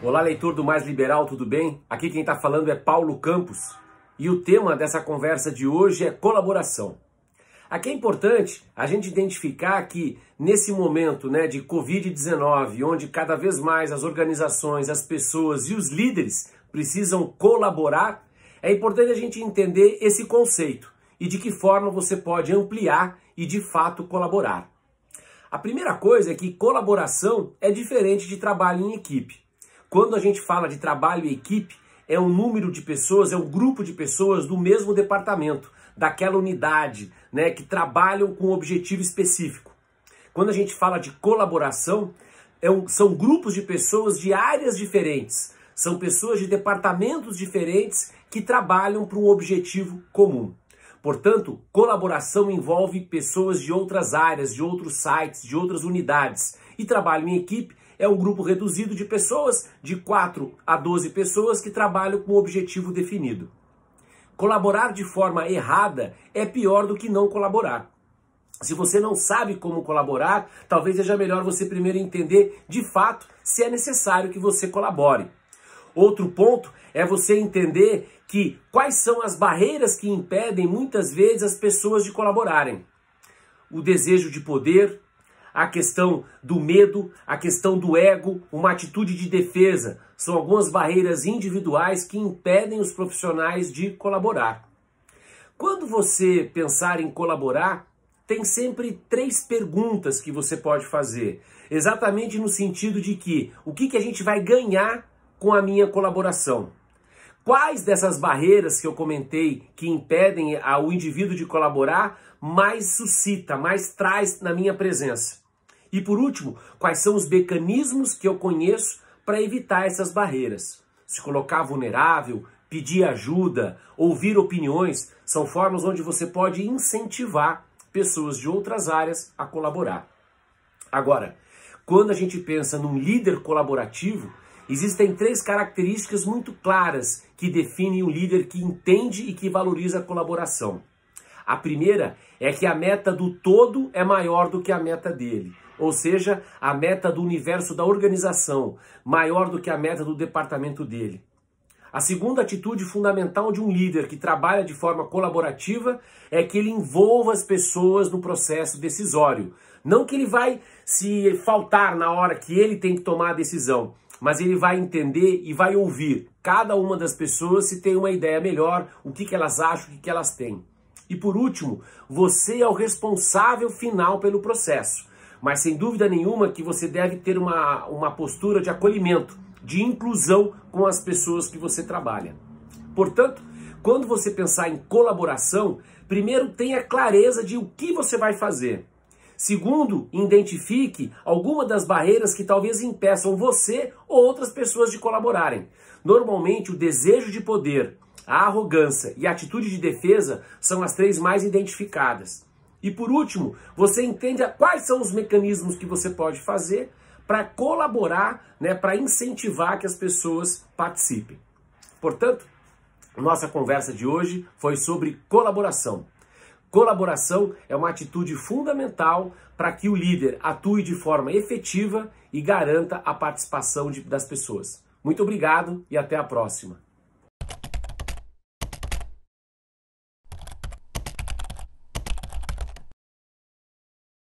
Olá, leitor do Mais Liberal, tudo bem? Aqui quem está falando é Paulo Campos e o tema dessa conversa de hoje é colaboração. Aqui é importante a gente identificar que nesse momento de Covid-19, onde cada vez mais as organizações, as pessoas e os líderes precisam colaborar, é importante a gente entender esse conceito e de que forma você pode ampliar e de fato colaborar. A primeira coisa é que colaboração é diferente de trabalho em equipe. Quando a gente fala de trabalho em equipe, é um número de pessoas, é um grupo de pessoas do mesmo departamento, daquela unidade, que trabalham com um objetivo específico. Quando a gente fala de colaboração, são grupos de pessoas de áreas diferentes, são pessoas de departamentos diferentes que trabalham para um objetivo comum. Portanto, colaboração envolve pessoas de outras áreas, de outros sites, de outras unidades. E trabalho em equipe é um grupo reduzido de pessoas, de 4 a 12 pessoas que trabalham com um objetivo definido. Colaborar de forma errada é pior do que não colaborar. Se você não sabe como colaborar, talvez seja melhor você primeiro entender de fato se é necessário que você colabore. Outro ponto é você entender que quais são as barreiras que impedem muitas vezes as pessoas de colaborarem. O desejo de poder, a questão do medo, a questão do ego, uma atitude de defesa. São algumas barreiras individuais que impedem os profissionais de colaborar. Quando você pensar em colaborar, tem sempre 3 perguntas que você pode fazer. Exatamente no sentido de que o que a gente vai ganhar com a minha colaboração? Quais dessas barreiras que eu comentei que impedem o indivíduo de colaborar mais suscita, mais traz na minha presença? E por último, quais são os mecanismos que eu conheço para evitar essas barreiras? Se colocar vulnerável, pedir ajuda, ouvir opiniões, são formas onde você pode incentivar pessoas de outras áreas a colaborar. Agora, quando a gente pensa num líder colaborativo, existem 3 características muito claras que definem um líder que entende e que valoriza a colaboração. A primeira é que a meta do todo é maior do que a meta dele. Ou seja, a meta do universo da organização, maior do que a meta do departamento dele. A segunda atitude fundamental de um líder que trabalha de forma colaborativa é que ele envolva as pessoas no processo decisório. Não que ele vai se faltar na hora que ele tem que tomar a decisão, mas ele vai entender e vai ouvir cada uma das pessoas se tem uma ideia melhor, o que elas acham, o que elas têm. E por último, você é o responsável final pelo processo. Mas sem dúvida nenhuma que você deve ter uma postura de acolhimento, de inclusão com as pessoas que você trabalha. Portanto, quando você pensar em colaboração, primeiro tenha clareza de o que você vai fazer. Segundo, identifique alguma das barreiras que talvez impeçam você ou outras pessoas de colaborarem. Normalmente, o desejo de poder, a arrogância e a atitude de defesa são as 3 mais identificadas. E por último, você entende quais são os mecanismos que você pode fazer para colaborar, para incentivar que as pessoas participem. Portanto, nossa conversa de hoje foi sobre colaboração. Colaboração é uma atitude fundamental para que o líder atue de forma efetiva e garanta a participação das pessoas. Muito obrigado e até a próxima.